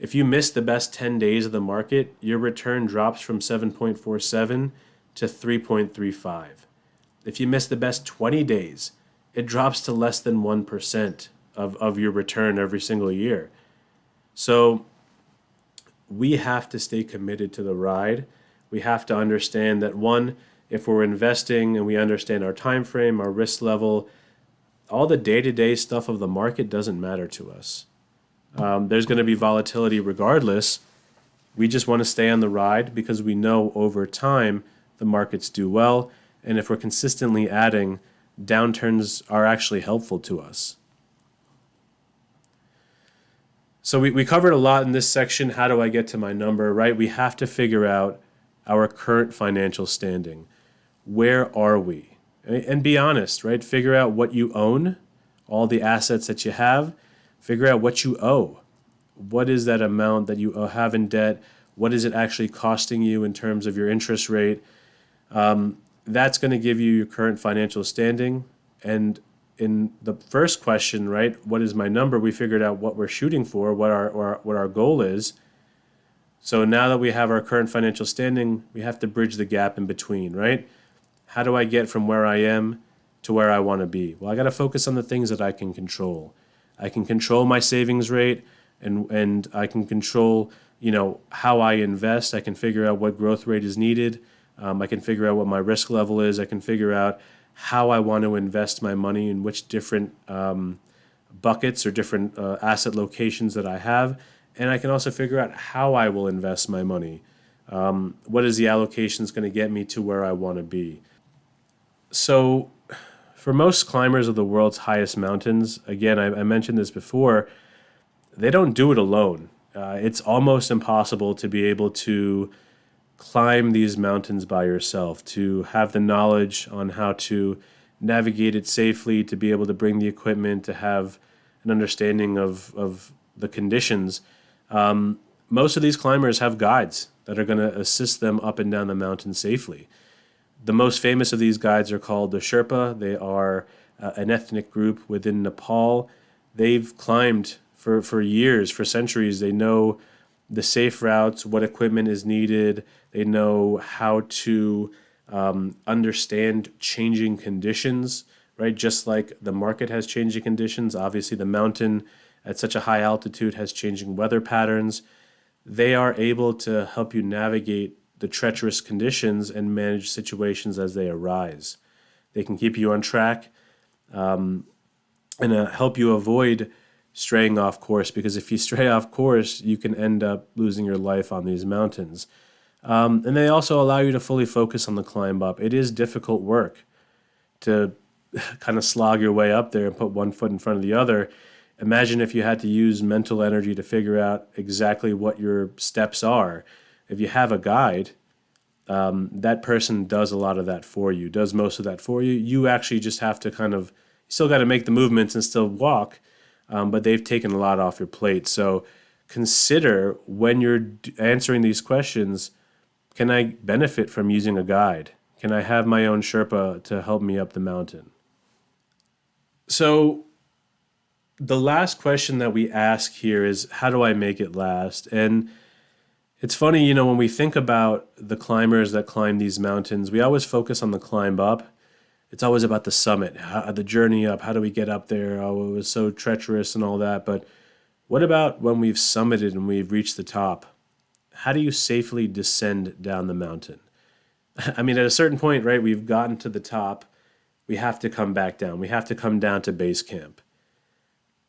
If you miss the best 10 days of the market, your return drops from 7.47 to 3.35. If you miss the best 20 days, it drops to less than 1% of your return every single year. So we have to stay committed to the ride. We have to understand that, one, if we're investing and we understand our time frame, our risk level, all the day-to-day stuff of the market doesn't matter to us. There's going to be volatility regardless. We just want to stay on the ride because we know over time the markets do well. And if we're consistently adding, downturns are actually helpful to us. So we covered a lot in this section. How do I get to my number, right? We have to figure out our current financial standing. Where are we? And be honest, right? Figure out what you own, all the assets that you have. Figure out what you owe. What is that amount that you have in debt? What is it actually costing you in terms of your interest rate? That's going to give you your current financial standing. And in the first question, right, what is my number? We figured out what we're shooting for, what our goal is. So now that we have our current financial standing, we have to bridge the gap in between, right? How do I get from where I am to where I want to be? Well, I got to focus on the things that I can control. I can control my savings rate, and I can control, how I invest. I can figure out what growth rate is needed. I can figure out what my risk level is. I can figure out how I want to invest my money in which different buckets or different asset locations that I have. And I can also figure out how I will invest my money. What is the allocations going to get me to where I want to be? So for most climbers of the world's highest mountains, again, I mentioned this before, they don't do it alone. It's almost impossible to be able to climb these mountains by yourself, to have the knowledge on how to navigate it safely, to be able to bring the equipment, to have an understanding of the conditions. Most of these climbers have guides that are going to assist them up and down the mountain safely. The most famous of these guides are called the Sherpa. They are an ethnic group within Nepal. They've climbed for years, for centuries. They know the safe routes, what equipment is needed. They know how to understand changing conditions, right? Just like the market has changing conditions, obviously the mountain at such a high altitude has changing weather patterns. They are able to help you navigate the treacherous conditions and manage situations as they arise. They can keep you on track and help you avoid straying off course, because if you stray off course, you can end up losing your life on these mountains. And they also allow you to fully focus on the climb up. It is difficult work to kind of slog your way up there and put one foot in front of the other. Imagine if you had to use mental energy to figure out exactly what your steps are. If you have a guide, that person does a lot of that for you, does most of that for you. You actually just have to you still got to make the movements and still walk, but they've taken a lot off your plate. So consider when you're answering these questions, can I benefit from using a guide? Can I have my own Sherpa to help me up the mountain? So the last question that we ask here is, how do I make it last? And it's funny, when we think about the climbers that climb these mountains, we always focus on the climb up. it's always about the summit, the journey up. How do we get up there? Oh, it was so treacherous and all that. But what about when we've summited and we've reached the top? How do you safely descend down the mountain? I mean, at a certain point, right, we've gotten to the top. We have to come back down. We have to come down to base camp.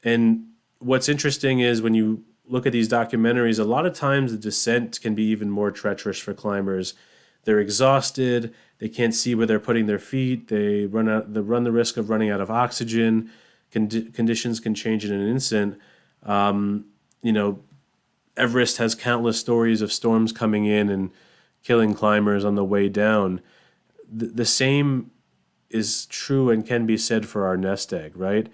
And what's interesting is when you look at these documentaries, a lot of times the descent can be even more treacherous for climbers. They're exhausted. They can't see where they're putting their feet. They run the risk of running out of oxygen. Conditions can change in an instant. You know, Everest has countless stories of storms coming in and killing climbers on the way down. The same is true and can be said for our nest egg, right?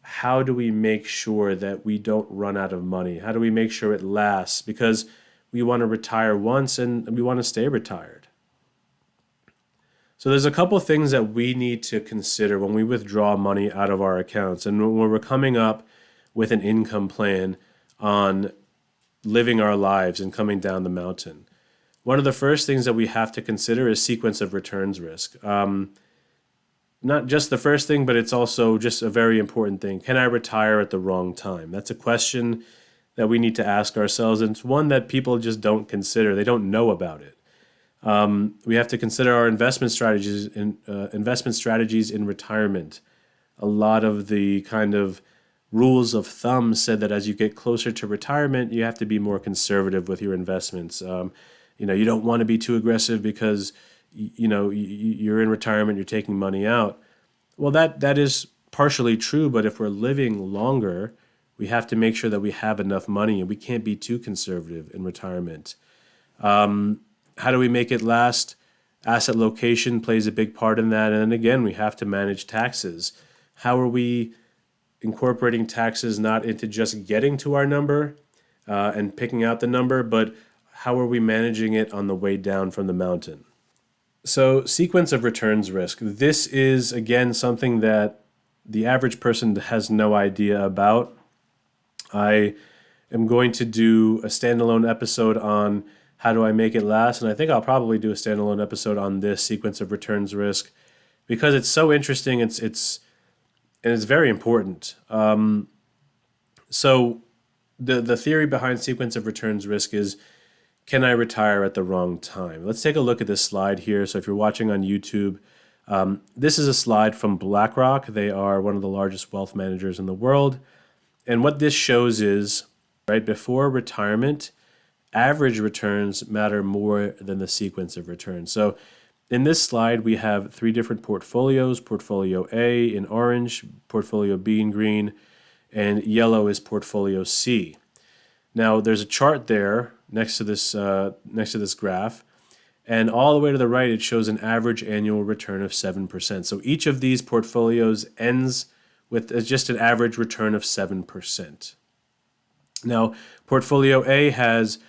How do we make sure that we don't run out of money? How do we make sure it lasts? Because we want to retire once and we want to stay retired. So there's a couple things that we need to consider when we withdraw money out of our accounts and when we're coming up with an income plan on living our lives and coming down the mountain. One of the first things that we have to consider is sequence of returns risk. Not just the first thing, but it's also just a very important thing. Can I retire at the wrong time? That's a question that we need to ask ourselves, and it's one that people just don't consider. They don't know about it. We have to consider our investment strategies in retirement. A lot of the kind of rules of thumb said that as you get closer to retirement, you have to be more conservative with your investments. You don't want to be too aggressive because you're in retirement, you're taking money out. Well, that is partially true, but if we're living longer, we have to make sure that we have enough money and we can't be too conservative in retirement. How do we make it last? Asset location plays a big part in that. And then again, we have to manage taxes. How are we incorporating taxes not into just getting to our number and picking out the number, but how are we managing it on the way down from the mountain? So, sequence of returns risk. This is, again, something that the average person has no idea about. I am going to do a standalone episode on how do I make it last, and I think I'll probably do a standalone episode on this sequence of returns risk because it's so interesting. It's very important. So, the theory behind sequence of returns risk is, can I retire at the wrong time? Let's take a look at this slide here. So if you're watching on YouTube, this is a slide from BlackRock. They are one of the largest wealth managers in the world. And what this shows is, right before retirement, average returns matter more than the sequence of returns. So in this slide, we have three different portfolios. Portfolio A in orange, Portfolio B in green, and yellow is Portfolio C. Now, there's a chart there next to this graph, and all the way to the right, it shows an average annual return of 7%. So each of these portfolios ends with just an average return of 7%. Now, Portfolio A has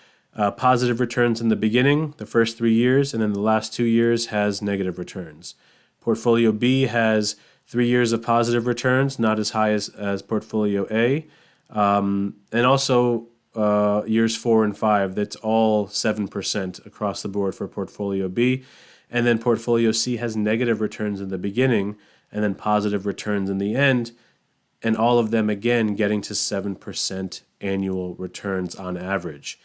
positive returns in the beginning, the first 3 years, and then the last 2 years has negative returns. Portfolio B has 3 years of positive returns, not as high as Portfolio A, and also years 4 and 5, that's all 7% across the board for Portfolio B. And then Portfolio C has negative returns in the beginning and then positive returns in the end, and all of them again getting to 7% annual returns on average.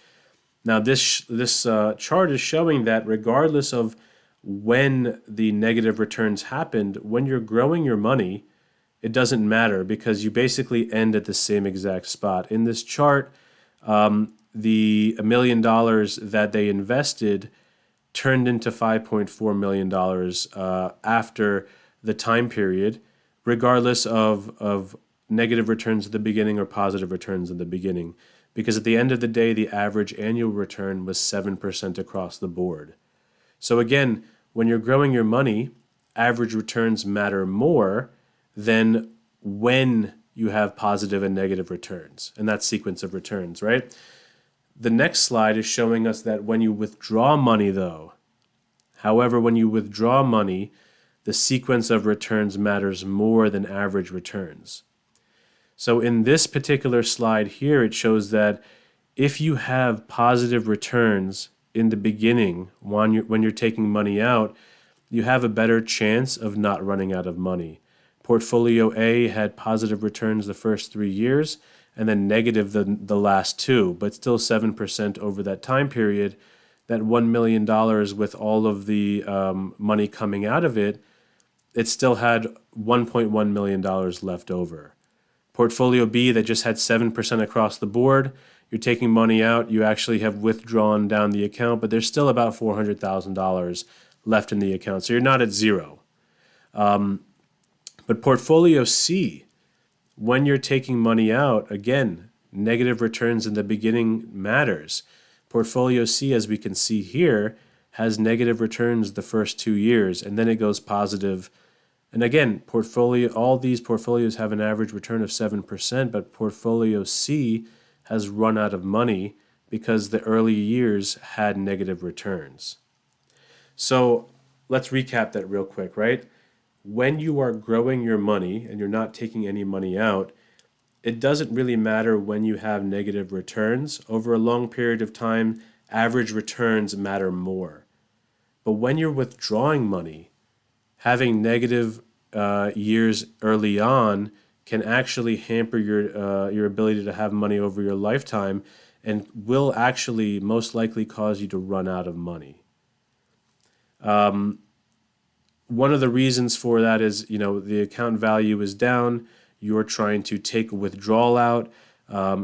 Now this chart is showing that regardless of when the negative returns happened, when you're growing your money, it doesn't matter because you basically end at the same exact spot. In this chart, the $1 million that they invested turned into $5.4 million after the time period, regardless of negative returns at the beginning or positive returns in the beginning. Because at the end of the day, the average annual return was 7% across the board. So again, when you're growing your money, average returns matter more than when you have positive and negative returns, and that's sequence of returns, right? The next slide is showing us that when you withdraw money, though, however, when you withdraw money, the sequence of returns matters more than average returns. So in this particular slide here, it shows that if you have positive returns in the beginning when you're taking money out, you have a better chance of not running out of money. Portfolio A had positive returns the first 3 years and then negative the last two, but still 7% over that time period. That $1 million with all of the money coming out of it, it still had $1.1 million left over. Portfolio B that just had 7% across the board, you're taking money out, you actually have withdrawn down the account, but there's still about $400,000 left in the account. So you're not at zero. But portfolio C, when you're taking money out, again, negative returns in the beginning matters. Portfolio C, as we can see here, has negative returns the first 2 years, and then it goes positive. And again, all these portfolios have an average return of 7%, but portfolio C has run out of money because the early years had negative returns. So let's recap that real quick, right? When you are growing your money and you're not taking any money out, it doesn't really matter when you have negative returns. Over a long period of time, average returns matter more. But when you're withdrawing money, having negative years early on can actually hamper your ability to have money over your lifetime and will actually most likely cause you to run out of money. One of the reasons for that is, the account value is down. You're trying to take a withdrawal out.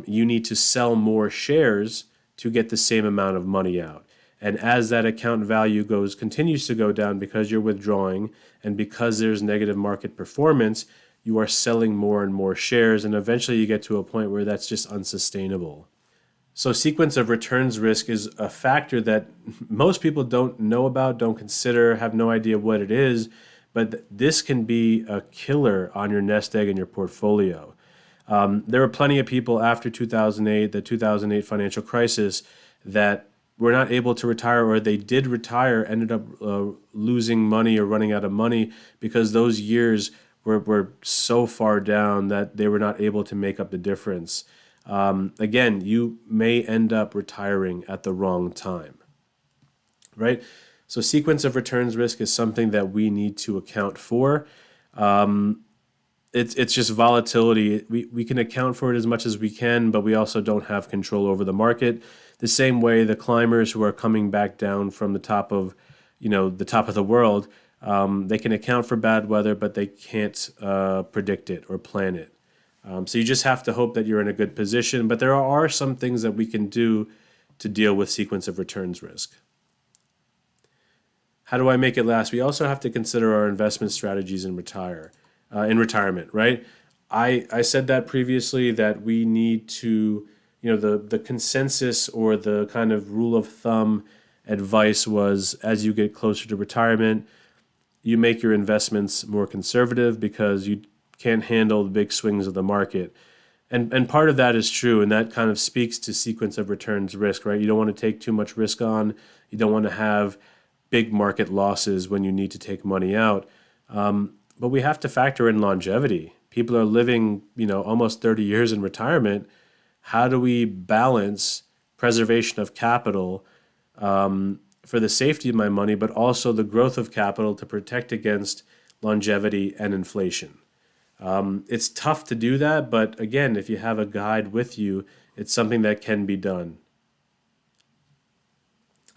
You need to sell more shares to get the same amount of money out. And as that account value continues to go down because you're withdrawing and because there's negative market performance, you are selling more and more shares, and eventually you get to a point where that's just unsustainable. So sequence of returns risk is a factor that most people don't know about, don't consider, have no idea what it is, but this can be a killer on your nest egg in your portfolio. There were plenty of people after 2008, the 2008 financial crisis, that were not able to retire, or they did retire, ended up losing money or running out of money because those years were so far down that they were not able to make up the difference. Again, you may end up retiring at the wrong time, right? So sequence of returns risk is something that we need to account for. It's just volatility. We can account for it as much as we can, but we also don't have control over the market. The same way the climbers who are coming back down from the top of the world, they can account for bad weather, but they can't predict it or plan it. So you just have to hope that you're in a good position. But there are some things that we can do to deal with sequence of returns risk. How do I make it last? We also have to consider our investment strategies in retirement, right? I said that previously, that we need to, the consensus or the kind of rule of thumb advice was, as you get closer to retirement, you make your investments more conservative because you can't handle the big swings of the market. And part of that is true, and that kind of speaks to sequence of returns risk, right? You don't want to take too much risk on. You don't want to have big market losses when you need to take money out. But we have to factor in longevity. People are living, almost 30 years in retirement. How do we balance preservation of capital for the safety of my money, but also the growth of capital to protect against longevity and inflation? It's tough to do that, but again, if you have a guide with you, it's something that can be done.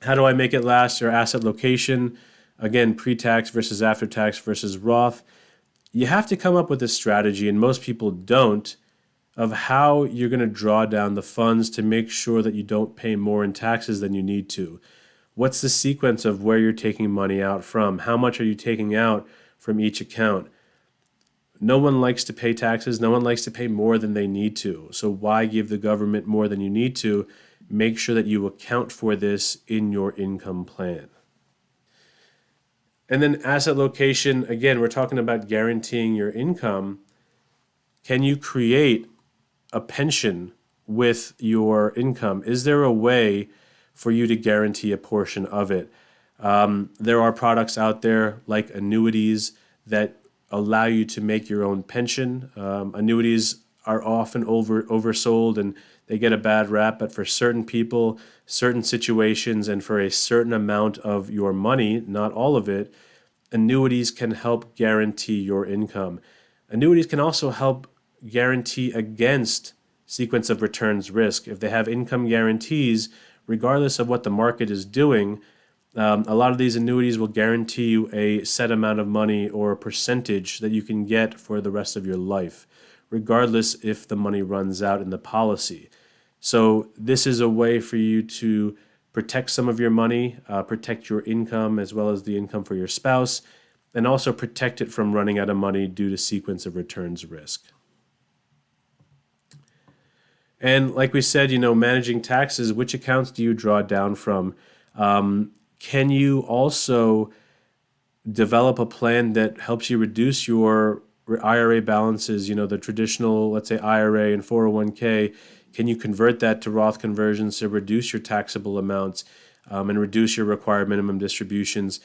How do I make it last? Your asset location, again, pre-tax versus after-tax versus Roth. You have to come up with a strategy, and most people don't, of how you're going to draw down the funds to make sure that you don't pay more in taxes than you need to. What's the sequence of where you're taking money out from? How much are you taking out from each account? No one likes to pay taxes. No one likes to pay more than they need to. So why give the government more than you need to? Make sure that you account for this in your income plan. And then asset location, again, we're talking about guaranteeing your income. Can you create a pension with your income? Is there a way for you to guarantee a portion of it? There are products out there like annuities that allow you to make your own pension. Annuities are often oversold and they get a bad rap, but for certain people, certain situations, and for a certain amount of your money, not all of it, annuities can help guarantee your income. Annuities can also help guarantee against sequence of returns risk. If they have income guarantees, regardless of what the market is doing, a lot of these annuities will guarantee you a set amount of money or a percentage that you can get for the rest of your life, regardless if the money runs out in the policy. So this is a way for you to protect some of your money, protect your income as well as the income for your spouse, and also protect it from running out of money due to sequence of returns risk. And like we said, managing taxes, which accounts do you draw down from? Can you also develop a plan that helps you reduce your IRA balances, the traditional, let's say IRA and 401k? Can you convert that to Roth conversions to reduce your taxable amounts and reduce your required minimum distributions?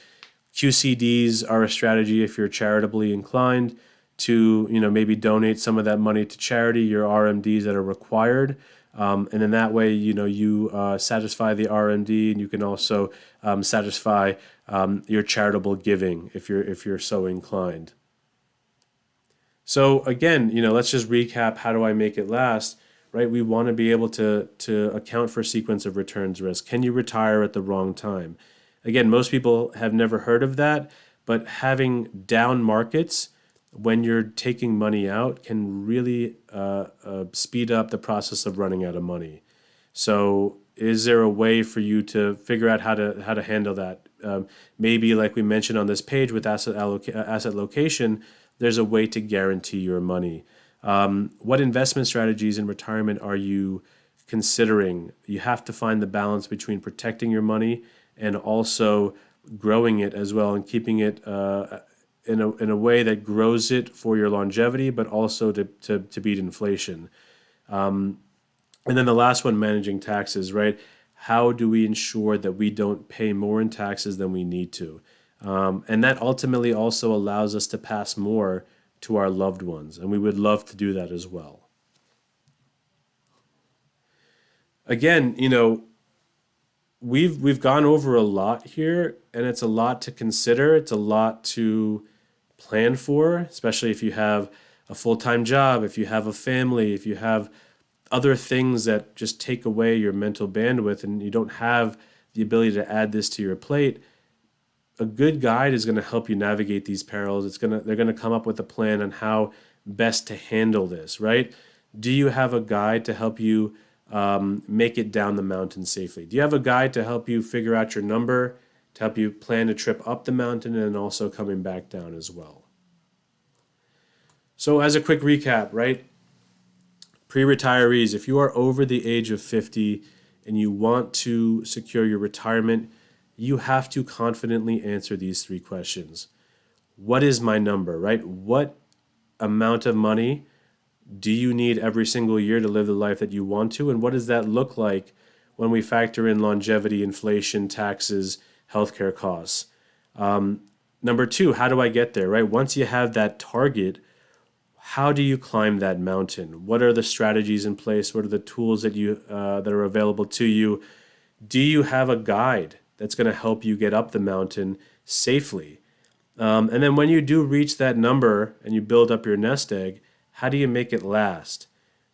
QCDs are a strategy if you're charitably inclined to, maybe donate some of that money to charity, your RMDs that are required. And in that way, you satisfy the RMD, and you can also satisfy your charitable giving if you're so inclined. So again, let's just recap. How do I make it last? Right? We want to be able to account for sequence of returns risk. Can you retire at the wrong time? Again, most people have never heard of that, but having down markets when you're taking money out can really speed up the process of running out of money. So is there a way for you to figure out how to handle that? Maybe like we mentioned on this page with asset location, there's a way to guarantee your money. What investment strategies in retirement are you considering? You have to find the balance between protecting your money and also growing it as well and keeping it in a way that grows it for your longevity, but also to beat inflation. And then the last one, managing taxes, right? How do we ensure that we don't pay more in taxes than we need to? And that ultimately also allows us to pass more to our loved ones, and we would love to do that as well. Again, we've gone over a lot here, and it's a lot to consider. It's a lot to plan for, especially if you have a full-time job, if you have a family, if you have other things that just take away your mental bandwidth and you don't have the ability to add this to your plate. A good guide is going to help you navigate these perils. They're going to come up with a plan on how best to handle this, right? Do you have a guide to help you make it down the mountain safely? Do you have a guide to help you figure out your number, to help you plan a trip up the mountain and also coming back down as well? So as a quick recap, right? Pre-retirees, if you are over the age of 50 and you want to secure your retirement, you have to confidently answer these three questions. What is my number, right? What amount of money do you need every single year to live the life that you want to? And what does that look like when we factor in longevity, inflation, taxes, healthcare costs? Number two, how do I get there, right? Once you have that target, how do you climb that mountain? What are the strategies in place? What are the tools that are available to you? Do you have a guide that's going to help you get up the mountain safely? And then when you do reach that number and you build up your nest egg, how do you make it last?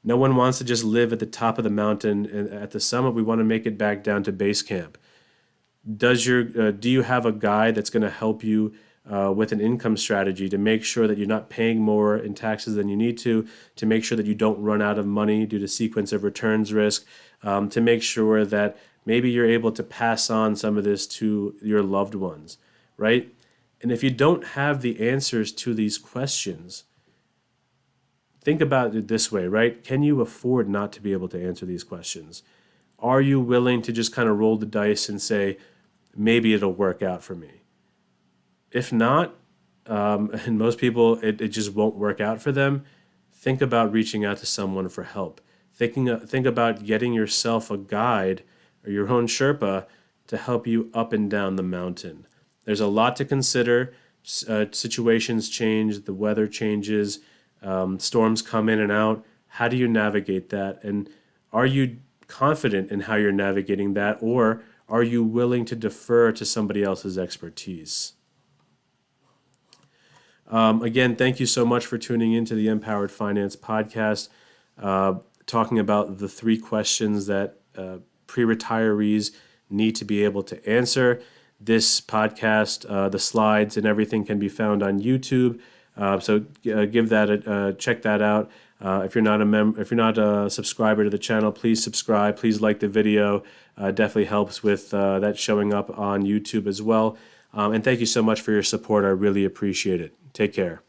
No one wants to just live at the top of the mountain and at the summit. We want to make it back down to base camp. Do you have a guide that's going to help you with an income strategy to make sure that you're not paying more in taxes than you need to make sure that you don't run out of money due to sequence of returns risk, to make sure that maybe you're able to pass on some of this to your loved ones, right? And if you don't have the answers to these questions, think about it this way, right? Can you afford not to be able to answer these questions? Are you willing to just kind of roll the dice and say, maybe it'll work out for me? If not, and most people, it just won't work out for them, think about reaching out to someone for help. Think about getting yourself a guide or your own Sherpa to help you up and down the mountain. There's a lot to consider. Situations change, the weather changes, storms come in and out. How do you navigate that? And are you confident in how you're navigating that, or are you willing to defer to somebody else's expertise? Again, thank you so much for tuning into the Empowered Finance podcast, talking about the 3 questions that pre-retirees need to be able to answer. This podcast, the slides and everything can be found on YouTube. So give that check that out. If you're not if you're not a subscriber to the channel, please subscribe. Please like the video. Definitely helps with that showing up on YouTube as well. And thank you so much for your support. I really appreciate it. Take care.